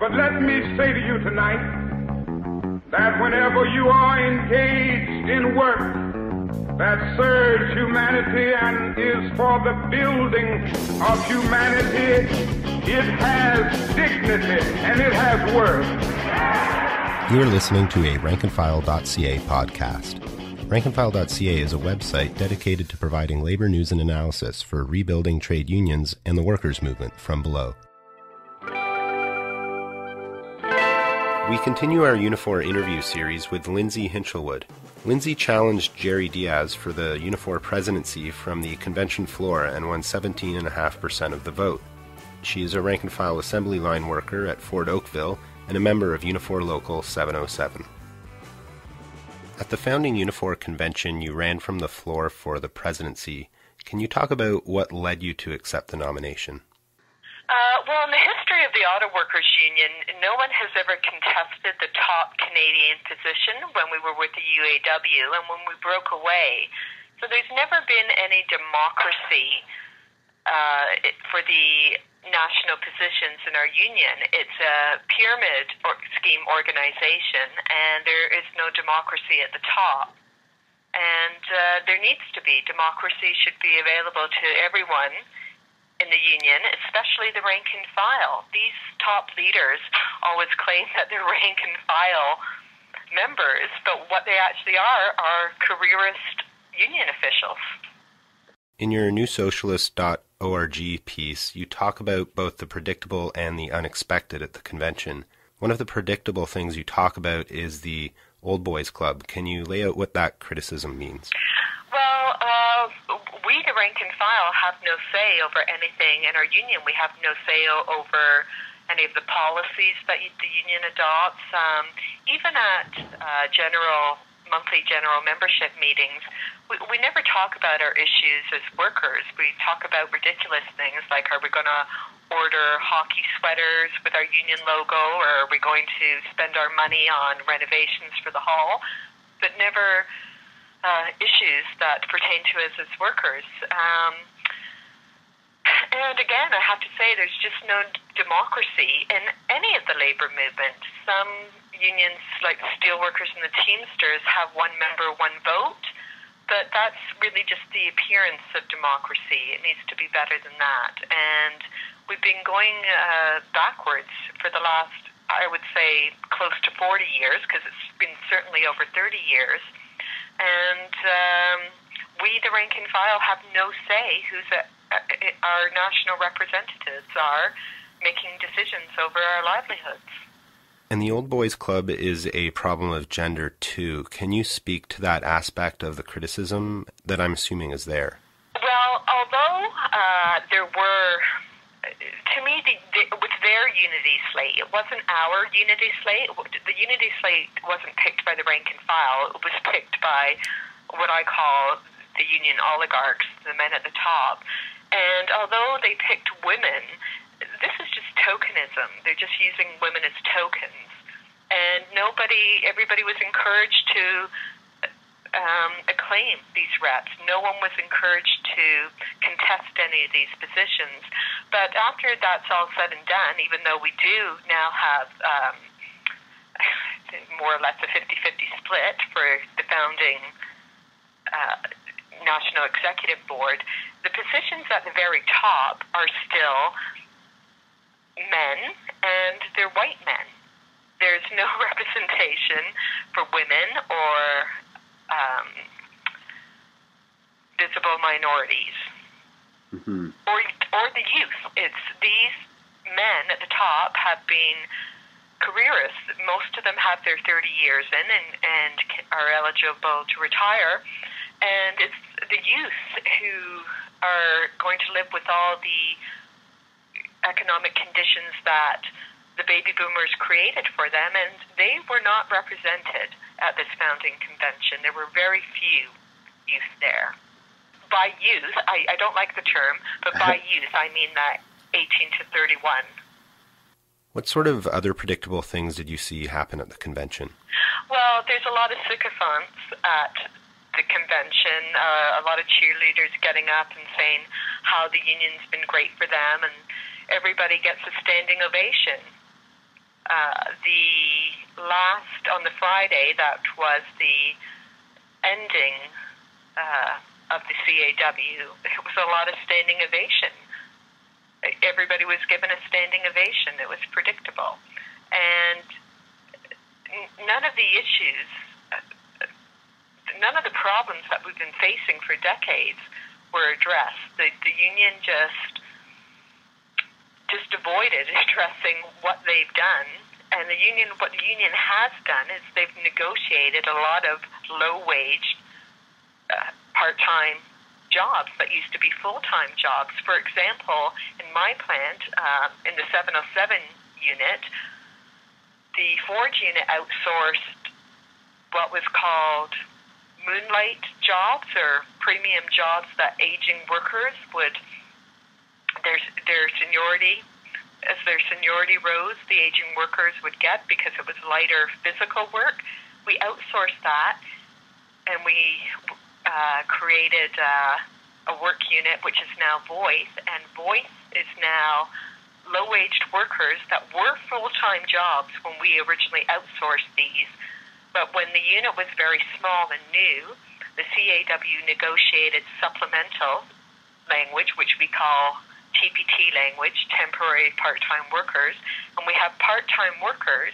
But let me say to you tonight that whenever you are engaged in work that serves humanity and is for the building of humanity, it has dignity and it has worth. You are listening to a Rankandfile.ca podcast. Rankandfile.ca is a website dedicated to providing labor news and analysis for rebuilding trade unions and the workers' movement from below. We continue our Unifor interview series with Lindsay Hinshelwood. Lindsay challenged Jerry Diaz for the Unifor presidency from the convention floor and won 17.5% of the vote. She is a rank-and-file assembly line worker at Ford Oakville and a member of Unifor Local 707. At the founding Unifor convention, you ran from the floor for the presidency. Can you talk about what led you to accept the nomination? Well, in the history of the Auto Workers Union, no one has ever contested the top Canadian position when we were with the UAW and when we broke away. So there's never been any democracy for the national positions in our union. It's a pyramid scheme organization, and there is no democracy at the top. And there needs to be. Democracy should be available to everyone in the union, especially the rank and file. These top leaders always claim that they're rank and file members, but what they actually are careerist union officials. In your newsocialist.org piece, you talk about both the predictable and the unexpected at the convention. One of the predictable things you talk about is the Old Boys Club. Can you lay out what that criticism means? Well, we, the rank and file, have no say over anything in our union. We have no say over any of the policies that the union adopts. Even at monthly general membership meetings, we never talk about our issues as workers. We talk about ridiculous things like, are we going to order hockey sweaters with our union logo, or are we going to spend our money on renovations for the hall, but never issues that pertain to us as workers. And again, I have to say there's just no democracy in any of the labor movement. Some unions, like the steelworkers and the Teamsters, have one member, one vote, but that's really just the appearance of democracy. It needs to be better than that. And we've been going backwards for the last, I would say, close to 40 years, because it's been certainly over 30 years. And we, the rank and file, have no say who's our national representatives are making decisions over our livelihoods. And the Old Boys Club is a problem of gender, too. Can you speak to that aspect of the criticism that I'm assuming is there? Well, although there were, to me, with their unity slate, it wasn't our unity slate. The unity slate wasn't picked by the rank and file. It was picked by what I call the union oligarchs, the men at the top. And although they picked women, this is just tokenism. They're just using women as tokens. And everybody was encouraged to acclaim these reps. No one was encouraged to contest any of these positions. But after that's all said and done, even though we do now have more or less a 50-50 split for the founding National Executive Board, the positions at the very top are still men, and they're white men. There's no representation for women or visible minorities, or the youth. It's these men at the top have been careerists. Most of them have their 30 years in and are eligible to retire. And it's the youth who are going to live with all the economic conditions that the baby boomers created for them, and they were not represented at this founding convention. There were very few youth there. By youth, I don't like the term, but by youth, I mean that 18 to 31. What sort of other predictable things did you see happen at the convention? Well, there's a lot of sycophants at the convention, a lot of cheerleaders getting up and saying how the union's been great for them, and everybody gets a standing ovation. On the Friday, that was the ending of the CAW. It was a lot of standing ovation. Everybody was given a standing ovation. It was predictable. And none of the issues, none of the problems that we've been facing for decades were addressed. The union just avoided addressing what they've done. And what the union has done is they've negotiated a lot of low-wage, part-time jobs that used to be full-time jobs. For example, in my plant, in the 707 unit, the Ford unit outsourced what was called moonlight jobs or premium jobs that aging workers would, their seniority, as their seniority rose, the aging workers would get because it was lighter physical work. We outsourced that, and we created a work unit which is now Voice, and Voice is now low-waged workers that were full-time jobs when we originally outsourced these. But when the unit was very small and new, the CAW negotiated supplemental language, which we call TPT language, temporary part-time workers, and we have part-time workers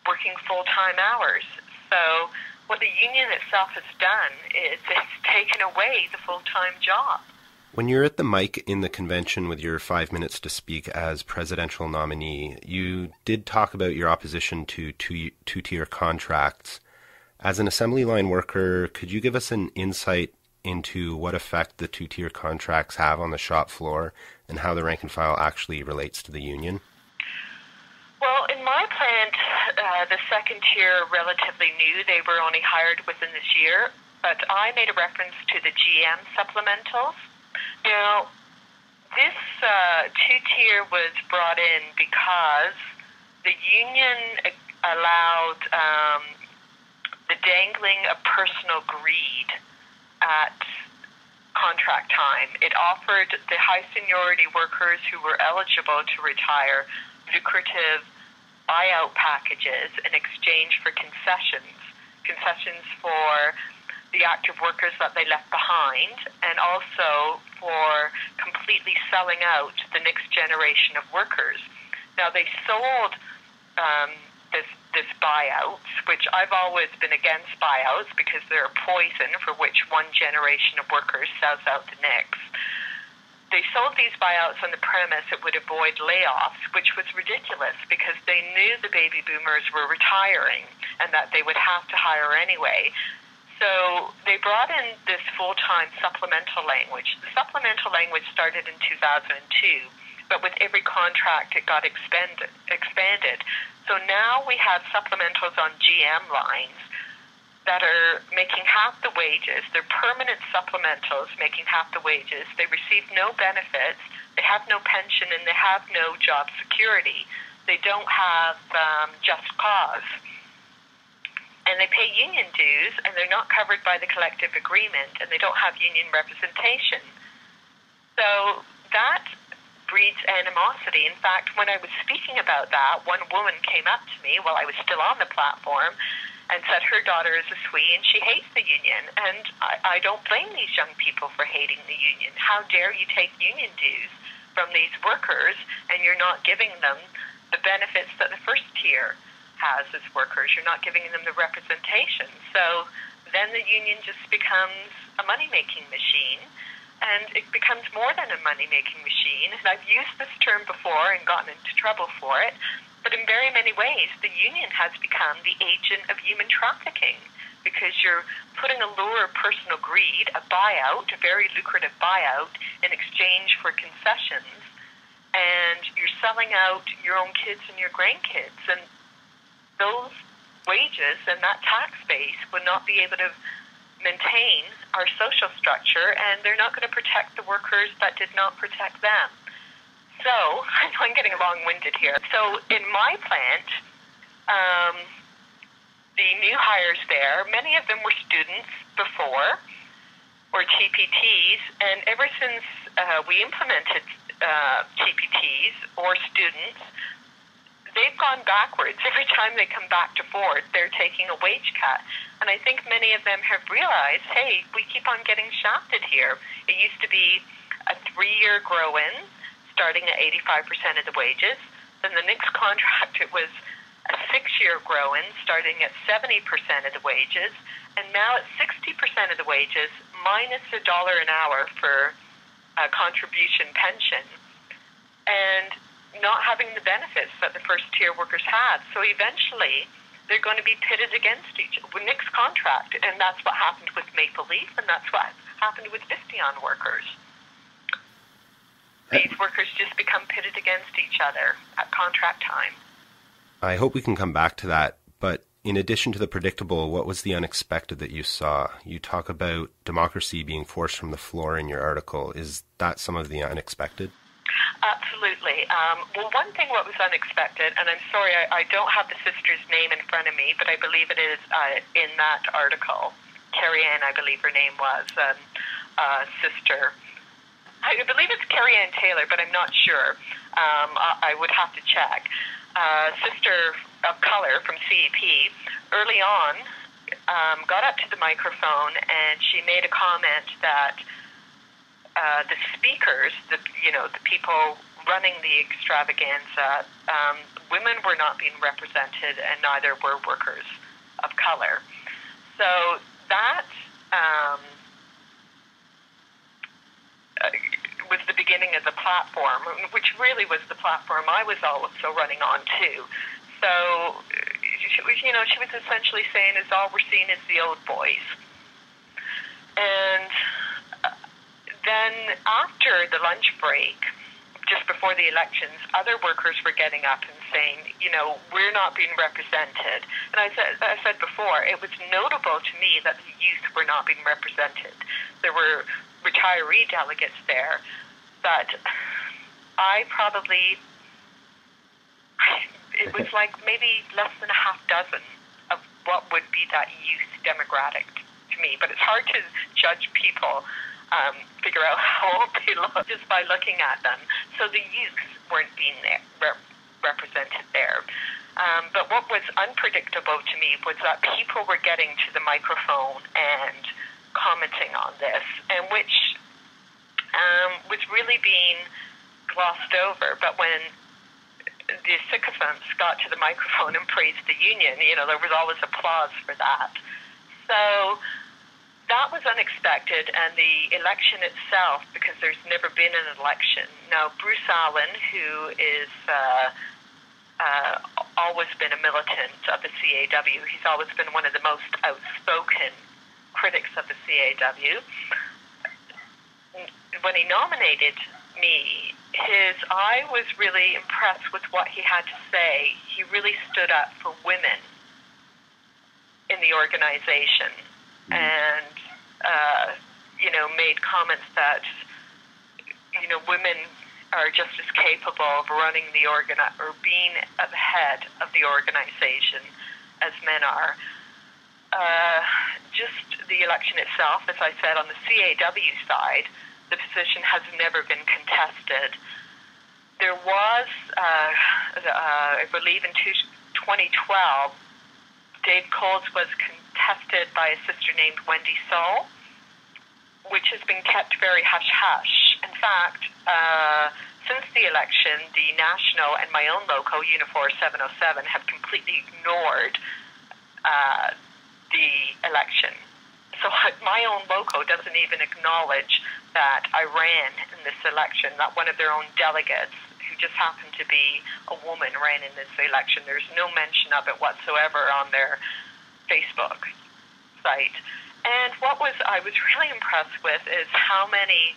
working full-time hours. So what the union itself has done is it's taken away the full-time job. When you're at the mic in the convention with your 5 minutes to speak as presidential nominee, you did talk about your opposition to two-tier contracts. As an assembly line worker, could you give us an insight into what effect the two-tier contracts have on the shop floor and how the rank and file actually relates to the union? Well, in my plant, the second tier relatively new. They were only hired within this year, but I made a reference to the GM supplementals. Now, this two-tier was brought in because the union allowed the dangling of personal greed at contract time. It offered the high seniority workers who were eligible to retire lucrative buyout packages in exchange for concessions for the active workers that they left behind, and also for completely selling out the next generation of workers. Now, they sold this buyouts, which I've always been against buyouts because they're a poison for which one generation of workers sells out the next. They sold these buyouts on the premise it would avoid layoffs, which was ridiculous because they knew the baby boomers were retiring and that they would have to hire anyway. So they brought in this full-time supplemental language. The supplemental language started in 2002, but with every contract it got expanded. So now we have supplementals on GM lines that are making half the wages. They're permanent supplementals making half the wages. They receive no benefits. They have no pension, and they have no job security. They don't have just cause. And they pay union dues, and they're not covered by the collective agreement, and they don't have union representation. So that breeds animosity. In fact, when I was speaking about that, one woman came up to me while I was still on the platform and said her daughter is a SWE and she hates the union. And I don't blame these young people for hating the union. How dare you take union dues from these workers and you're not giving them the benefits that the first tier has as workers. You're not giving them the representation. So then the union just becomes a money-making machine. And it becomes more than a money-making machine. And I've used this term before and gotten into trouble for it. But in very many ways, the union has become the agent of human trafficking because you're putting a lure of personal greed, a buyout, a very lucrative buyout, in exchange for concessions. And you're selling out your own kids and your grandkids. And those wages and that tax base would not be able to maintain our social structure, and they're not going to protect the workers that did not protect them. So, I'm getting long-winded here. So, in my plant, the new hires there, many of them were students before, or TPTs, and ever since we implemented TPTs or students, they've gone backwards. Every time they come back to Ford, they're taking a wage cut. And I think many of them have realized, hey, we keep on getting shafted here. It used to be a 3-year grow-in, starting at 85% of the wages. Then the next contract, it was a 6-year grow-in, starting at 70% of the wages. And now it's 60% of the wages, minus $1 an hour for a contribution pension, and not having the benefits that the first-tier workers had. So eventually, they're going to be pitted against each other. Next contract, and that's what happened with Maple Leaf, and that's what happened with Visteon workers. These workers just become pitted against each other at contract time. I hope we can come back to that, but in addition to the predictable, what was the unexpected that you saw? You talk about democracy being forced from the floor in your article. Is that some of the unexpected? Absolutely. Well, one thing what was unexpected, and I'm sorry, I don't have the sister's name in front of me, but I believe it is in that article. Carrie Ann, I believe her name was, sister. I believe it's Carrie Ann Taylor, but I'm not sure. I would have to check. Sister of color from CEP, early on, got up to the microphone and she made a comment that the speakers, the people running the extravaganza, women were not being represented, and neither were workers of color. So that was the beginning of the platform, which really was the platform I was also running on too. So, she was essentially saying, is all we're seeing is the old boys. And then after the lunch break, just before the elections, other workers were getting up and saying, we're not being represented. And I said before, it was notable to me that the youth were not being represented. There were retiree delegates there, but it was like maybe less than a half dozen of what would be that youth demographic to me. But it's hard to judge people, figure out how old they look just by looking at them. So the youth weren't being represented there. But what was unpredictable to me was that people were getting to the microphone and commenting on this, and which was really being glossed over. But when the sycophants got to the microphone and praised the union, there was always applause for that. So that was unexpected, and the election itself, because there's never been an election. Now, Bruce Allen, who is always been a militant of the CAW, he's always been one of the most outspoken critics of the CAW. When he nominated me, I was really impressed with what he had to say. He really stood up for women in the organization, and made comments that women are just as capable of running the or being at the head of the organization as men are. Just the election itself, as I said, on the CAW side, the position has never been contested. There was, I believe in 2012, Dave Coles was contested by a sister named Wendy Saul, which has been kept very hush-hush. In fact, since the election, the national and my own local, Unifor 707, have completely ignored the election. So my own loco doesn't even acknowledge that I ran in this election, that one of their own delegates, who just happened to be a woman, ran in this election. There's no mention of it whatsoever on their Facebook site. And I was really impressed with is how many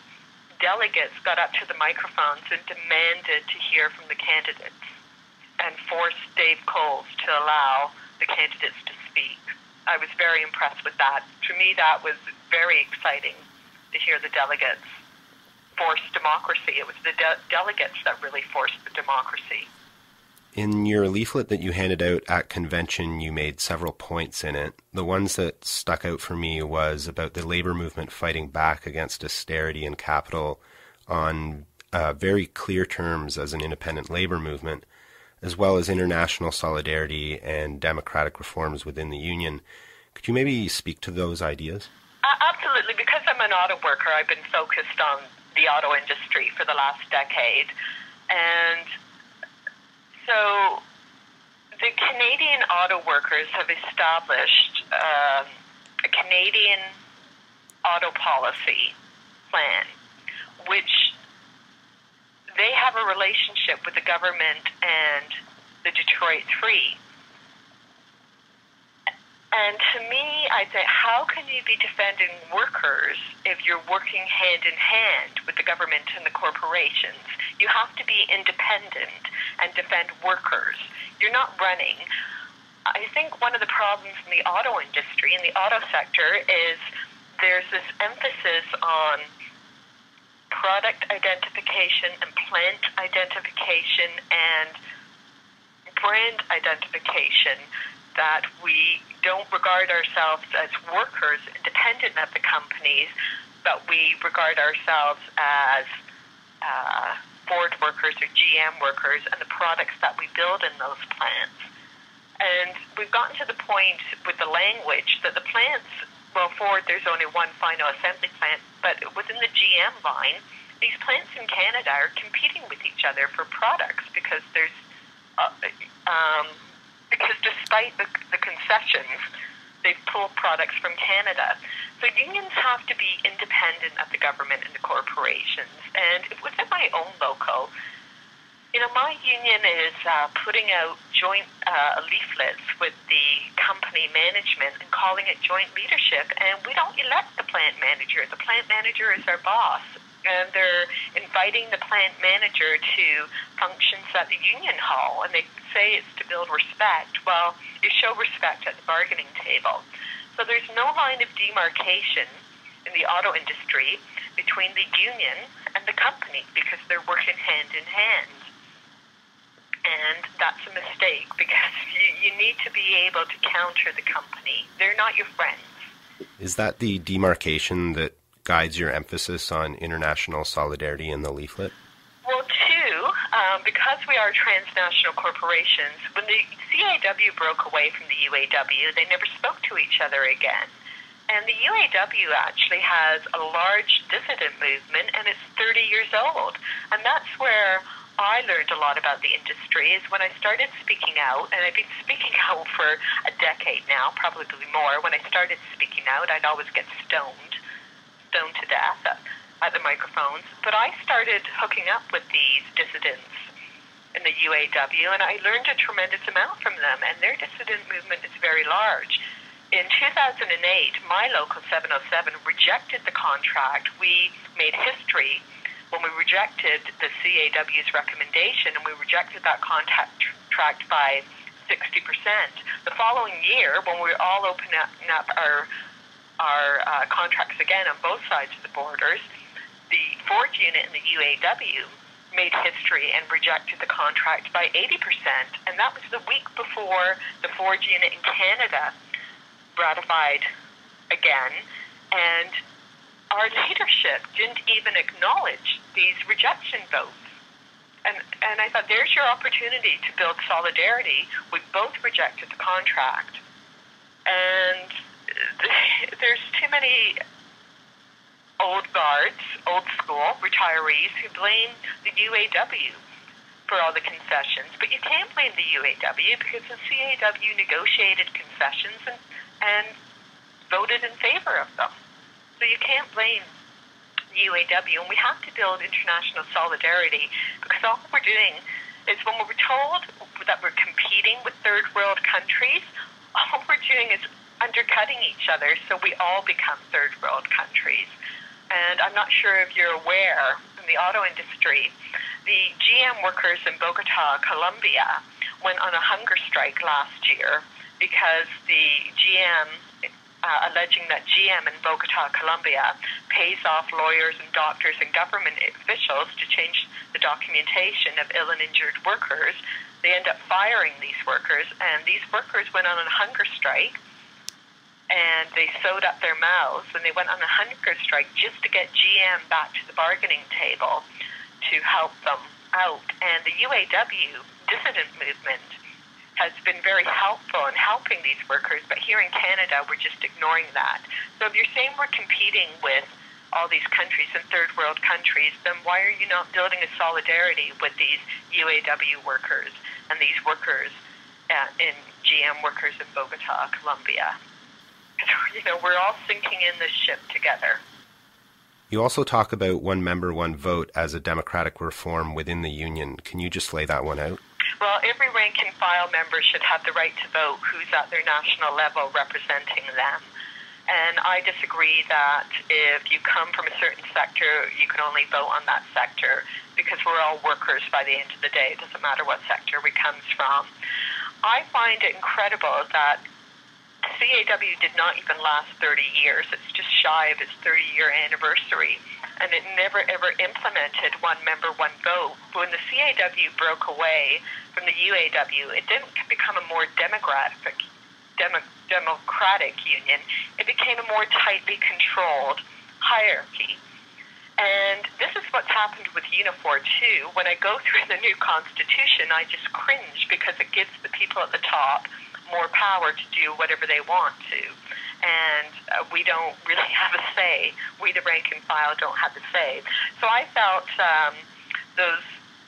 delegates got up to the microphones and demanded to hear from the candidates and forced Dave Coles to allow the candidates to speak. I was very impressed with that. To me, that was very exciting to hear the delegates force democracy. It was the delegates that really forced the democracy. In your leaflet that you handed out at convention, you made several points in it. The ones that stuck out for me was about the labor movement fighting back against austerity and capital on very clear terms as an independent labor movement, as well as international solidarity and democratic reforms within the union. Could you maybe speak to those ideas? Absolutely. Because I'm an auto worker, I've been focused on the auto industry for the last decade. And so the Canadian auto workers have established a Canadian auto policy plan, which they have a relationship with the government and the Detroit Three. And to me, I say, how can you be defending workers if you're working hand in hand with the government and the corporations? You have to be independent and defend workers. You're not running. I think one of the problems in the auto industry, in the auto sector, is there's this emphasis on product identification and plant identification and brand identification, that we don't regard ourselves as workers independent of the companies, but we regard ourselves as Ford workers or GM workers and the products that we build in those plants. And we've gotten to the point with the language that the plants, well, Ford, there's only one final assembly plant, but within the GM line, these plants in Canada are competing with each other for products because there's because despite the concessions, they've pulled products from Canada. So unions have to be independent of the government and the corporations. And within my own local, my union is putting out joint leaflets with the company management and calling it joint leadership. And we don't elect the plant manager. The plant manager is our boss. And they're inviting the plant manager to functions at the union hall, and they say it's to build respect. Well, you show respect at the bargaining table. So there's no line of demarcation in the auto industry between the union and the company because they're working hand in hand. And that's a mistake because you need to be able to counter the company. They're not your friends. Is that the demarcation that guides your emphasis on international solidarity in the leaflet? Well, because we are transnational corporations, when the CAW broke away from the UAW, they never spoke to each other again. And the UAW actually has a large dissident movement, and it's 30 years old. And that's where I learned a lot about the industry, is when I started speaking out, and I've been speaking out for a decade now, probably more. When I started speaking out, I'd always get stoned to death at the microphones. But I started hooking up with these dissidents in the UAW, and I learned a tremendous amount from them, and their dissident movement is very large. In 2008, my local 707 rejected the contract. We made history when we rejected the CAW's recommendation, and we rejected that contract by 60%. The following year, when we were all opening up our contracts again on both sides of the borders, the Ford unit in the UAW made history and rejected the contract by 80%. And that was the week before the Ford unit in Canada ratified again. And our leadership didn't even acknowledge these rejection votes. And I thought, there's your opportunity to build solidarity. We both rejected the contract. And there's too many old guards, old school retirees who blame the UAW for all the concessions. But you can't blame the UAW because the CAW negotiated concessions and voted in favor of them. So you can't blame the UAW. And we have to build international solidarity because all we're doing is when we're told that we're competing with third world countries, all we're doing is undercutting each other, so we all become third world countries. And I'm not sure if you're aware, in the auto industry, the GM workers in Bogota, Colombia, went on a hunger strike last year because the GM, alleging that GM in Bogota, Colombia, pays off lawyers and doctors and government officials to change the documentation of ill and injured workers. They end up firing these workers, and these workers went on a hunger strike, and they sewed up their mouths, and they went on a hunger strike just to get GM back to the bargaining table to help them out. And the UAW dissident movement has been very helpful in helping these workers, but here in Canada, we're just ignoring that. So if you're saying we're competing with all these countries and third world countries, then why are you not building a solidarity with these UAW workers and these workers in GM workers in Bogota, Colombia? You know, we're all sinking in this ship together. You also talk about one member, one vote as a democratic reform within the union. Can you just lay that one out? Well, every rank and file member should have the right to vote who's at their national level representing them. And I disagree that if you come from a certain sector, you can only vote on that sector, because we're all workers by the end of the day. It doesn't matter what sector we come from. I find it incredible that CAW did not even last 30 years. It's just shy of its 30-year anniversary, and it never, ever implemented one member, one vote. When the CAW broke away from the UAW, it didn't become a more democratic union. It became a more tightly controlled hierarchy. And this is what's happened with Unifor, too. When I go through the new constitution, I just cringe, because it gives the people at the top more power to do whatever they want to. And we don't really have a say. We, the rank and file, don't have a say. So I felt those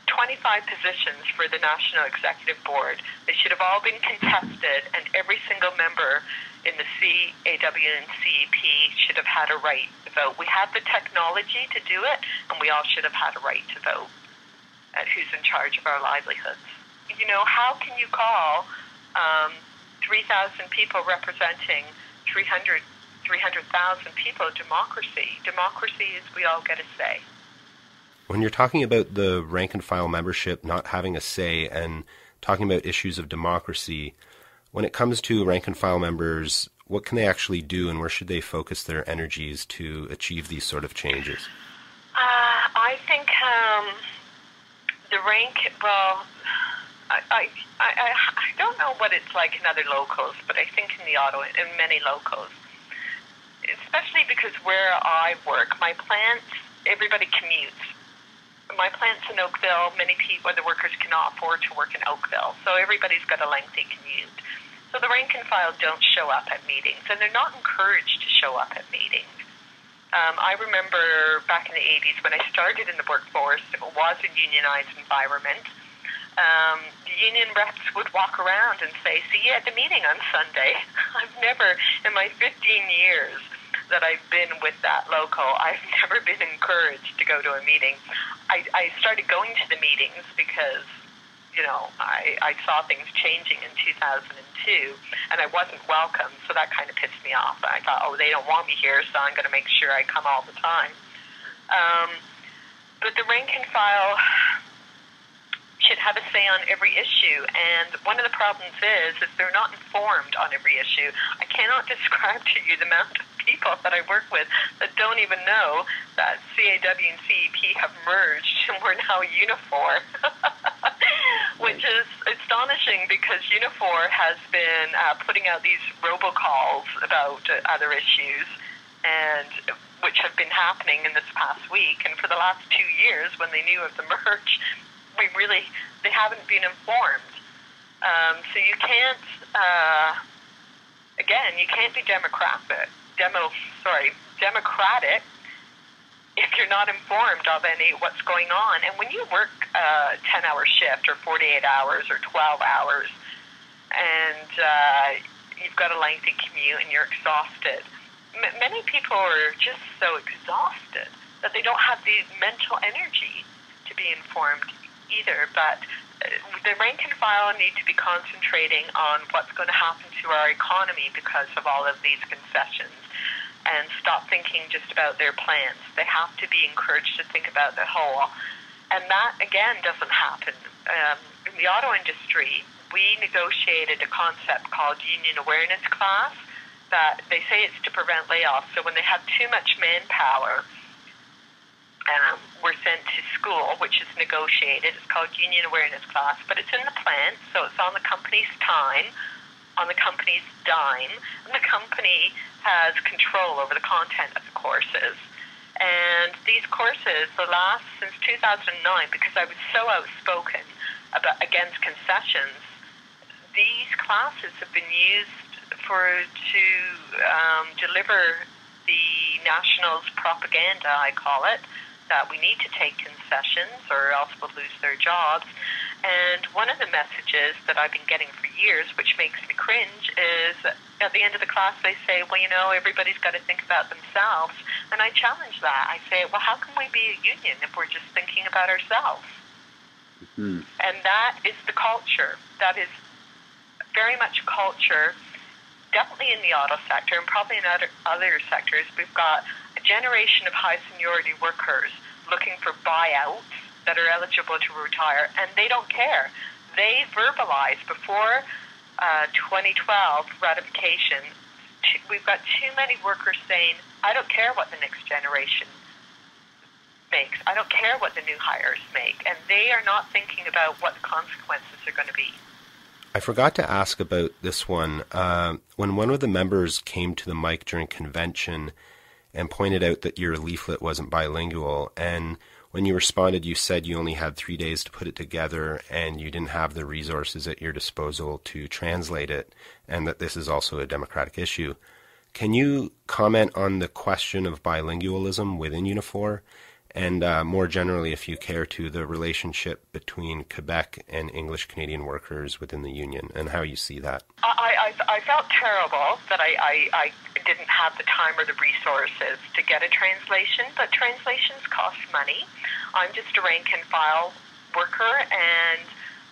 25 positions for the National Executive Board, they should have all been contested, and every single member in the CAW and CEP should have had a right to vote. We have the technology to do it, and we all should have had a right to vote at who's in charge of our livelihoods. You know, how can you call 3,000 people representing 300,000 people democracy? Democracy is we all get a say. When you're talking about the rank and file membership not having a say and talking about issues of democracy, when it comes to rank and file members, what can they actually do, and where should they focus their energies to achieve these sort of changes? I think the rank, well, I don't know what it's like in other locals, but I think in the Ottawa, in many locals, especially because where I work, my plants, everybody commutes. My plant's in Oakville. Many people, the workers cannot afford to work in Oakville, so everybody's got a lengthy commute. So the rank and file don't show up at meetings, and they're not encouraged to show up at meetings. I remember back in the 80s when I started in the workforce, it was a unionized environment. The union reps would walk around and say, "See you at the meeting on Sunday." I've never, in my 15 years that I've been with that local, I've never been encouraged to go to a meeting. I started going to the meetings because, you know, I saw things changing in 2002, and I wasn't welcome, so that kind of pissed me off. I thought, oh, they don't want me here, so I'm going to make sure I come all the time. But the rank and file should have a say on every issue, and one of the problems is they're not informed on every issue. I cannot describe to you the amount of people that I work with that don't even know that CAW and CEP have merged and we're now Unifor, which is astonishing because Unifor has been putting out these robocalls about other issues, and which have been happening in this past week, and for the last 2 years when they knew of the merge, they haven't been informed. So you can't, again, you can't be democratic if you're not informed of what's going on. And when you work a 10-hour shift or 48 hours or 12 hours, and you've got a lengthy commute and you're exhausted, many people are just so exhausted that they don't have the mental energy to be informed either. But the rank and file need to be concentrating on what's going to happen to our economy because of all of these concessions, and stop thinking just about their plans. They have to be encouraged to think about the whole. And that, again, doesn't happen. In the auto industry, we negotiated a concept called union awareness class that they say it's to prevent layoffs. So when they have too much manpower, we're sent to school, which is negotiated. It's called union awareness class, but it's in the plant, so it's on the company's time, on the company's dime, and the company has control over the content of the courses. And these courses, the last since 2009, because I was so outspoken against concessions, these classes have been used to deliver the Nationals' propaganda, I call it, that we need to take concessions or else we'll lose their jobs. And one of the messages that I've been getting for years, which makes me cringe, is at the end of the class they say, well, you know, everybody's got to think about themselves. And I challenge that. I say, well, how can we be a union if we're just thinking about ourselves? Mm-hmm. And that is the culture. That is very much culture, definitely in the auto sector and probably in other sectors. We've got a generation of high seniority workers looking for buyouts that are eligible to retire, and they don't care. They verbalize before 2012 ratification. We've got too many workers saying, I don't care what the next generation makes. I don't care what the new hires make. And they are not thinking about what the consequences are going to be. I forgot to ask about this one. When one of the members came to the mic during convention and pointed out that your leaflet wasn't bilingual, and when you responded, you said you only had 3 days to put it together and you didn't have the resources at your disposal to translate it, and that this is also a democratic issue. Can you comment on the question of bilingualism within Unifor, and more generally, if you care, to the relationship between Quebec and English Canadian workers within the union, and how you see that? I felt terrible that I didn't have the time or the resources to get a translation, but translations cost money. I'm just a rank and file worker, and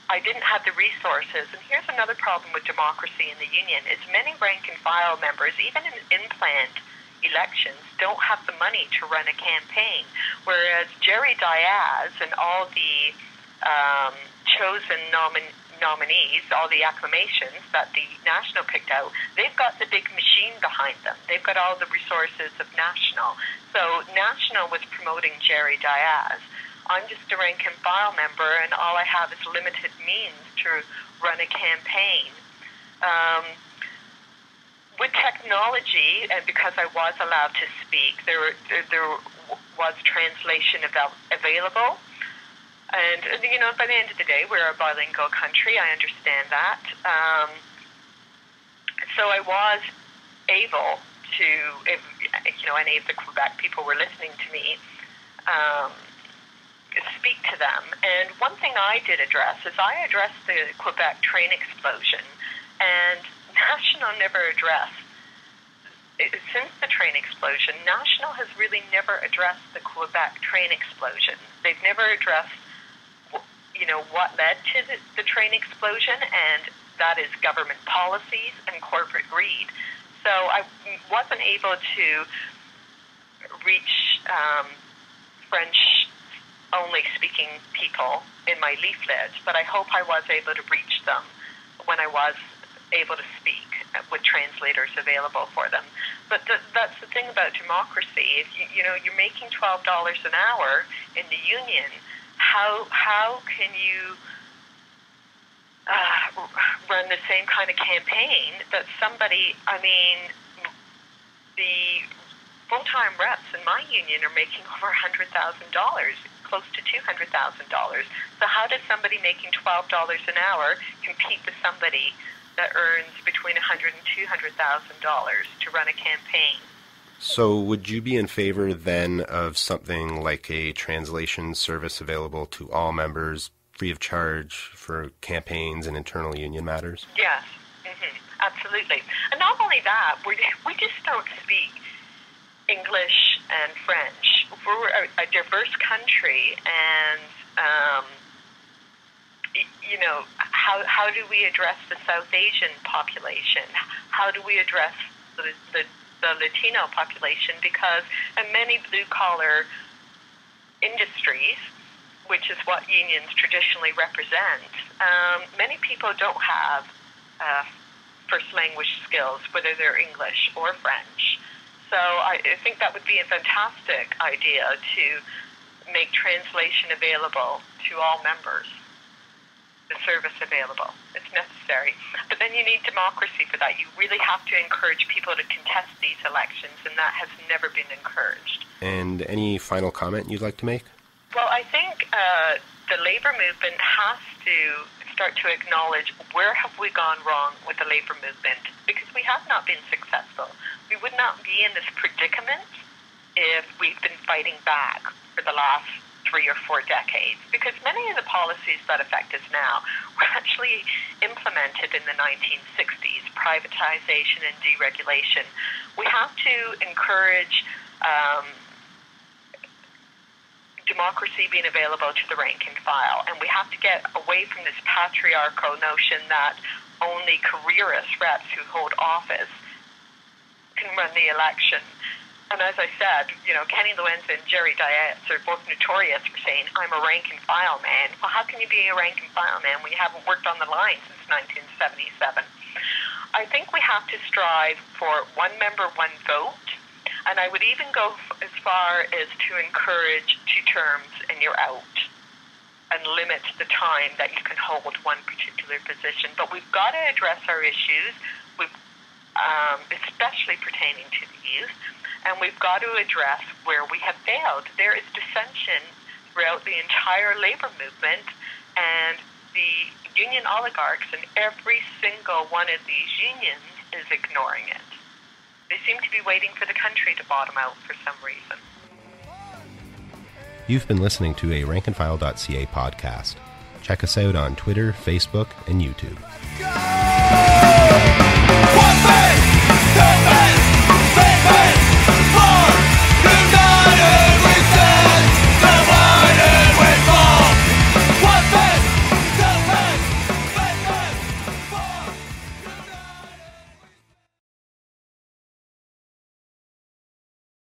I didn't have the resources. And here's another problem with democracy in the union, is many rank and file members, even in in-plant elections, don't have the money to run a campaign, whereas Jerry Diaz and all the chosen nominees, all the acclamations that the National picked out, they've got the big machine behind them. They've got all the resources of National. So National was promoting Jerry Diaz. I'm just a rank and file member, and all I have is limited means to run a campaign. With technology, and because I was allowed to speak, there was translation available. And, you know, by the end of the day, we're a bilingual country. I understand that. So I was able to, if, you know, any of the Quebec people were listening to me, speak to them. And one thing I did address is I addressed the Quebec train explosion, and National never addressed. Since the train explosion, National has really never addressed the Quebec train explosion. They've never addressed, you know, what led to the train explosion, and that is government policies and corporate greed. So I wasn't able to reach French-only speaking people in my leaflet, but I hope I was able to reach them when I was able to speak with translators available for them. But that's the thing about democracy. If you know, you're making $12 an hour in the union, how can you run the same kind of campaign that somebody, I mean, the full-time reps in my union are making over $100,000, close to $200,000. So how does somebody making $12 an hour compete with somebody that earns between $100,000 and $200,000 to run a campaign? So would you be in favor then of something like a translation service available to all members free of charge for campaigns and internal union matters? Yes, absolutely. And not only that, we just don't speak English and French. We're a diverse country, and you know, how do we address the South Asian population? How do we address the Latino population? Because in many blue-collar industries, which is what unions traditionally represent, many people don't have first language skills, whether they're English or French. So I think that would be a fantastic idea to make translation available to all members. The service available. It's necessary. But then you need democracy for that. You really have to encourage people to contest these elections, and that has never been encouraged. And any final comment you'd like to make? Well, I think the labor movement has to start to acknowledge where have we gone wrong with the labor movement, because we have not been successful. We would not be in this predicament if we've been fighting back for the last 3 or 4 decades, because many of the policies that affect us now were actually implemented in the 1960s, privatization and deregulation. We have to encourage democracy being available to the rank and file, and we have to get away from this patriarchal notion that only careerist reps who hold office can run the election. And as I said, Kenny Loenza and Jerry Diaz are both notorious for saying, I'm a rank and file man. Well, how can you be a rank and file man when you haven't worked on the line since 1977? I think we have to strive for one member, one vote. And I would even go as far as to encourage 2 terms and you're out, and limit the time that you can hold one particular position. But we've got to address our issues, especially pertaining to the youth, and we've got to address where we have failed. There is dissension throughout the entire labor movement, and the union oligarchs in every single one of these unions is ignoring it. They seem to be waiting for the country to bottom out for some reason. You've been listening to a Rankandfile.ca podcast. Check us out on Twitter, Facebook, and YouTube. One man,